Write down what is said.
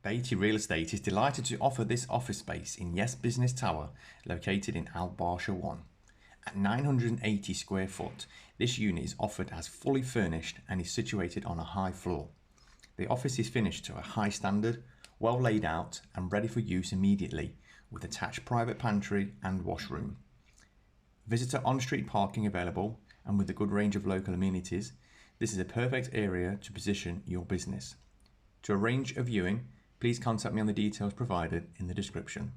Bayti Real Estate is delighted to offer this office space in Yes Business Tower, located in Barsha 1. At 980 square foot, this unit is offered as fully furnished and is situated on a high floor. The office is finished to a high standard, well laid out and ready for use immediately, with attached private pantry and washroom. Visitor on-street parking available, and with a good range of local amenities, this is a perfect area to position your business. To arrange a viewing, please contact me on the details provided in the description.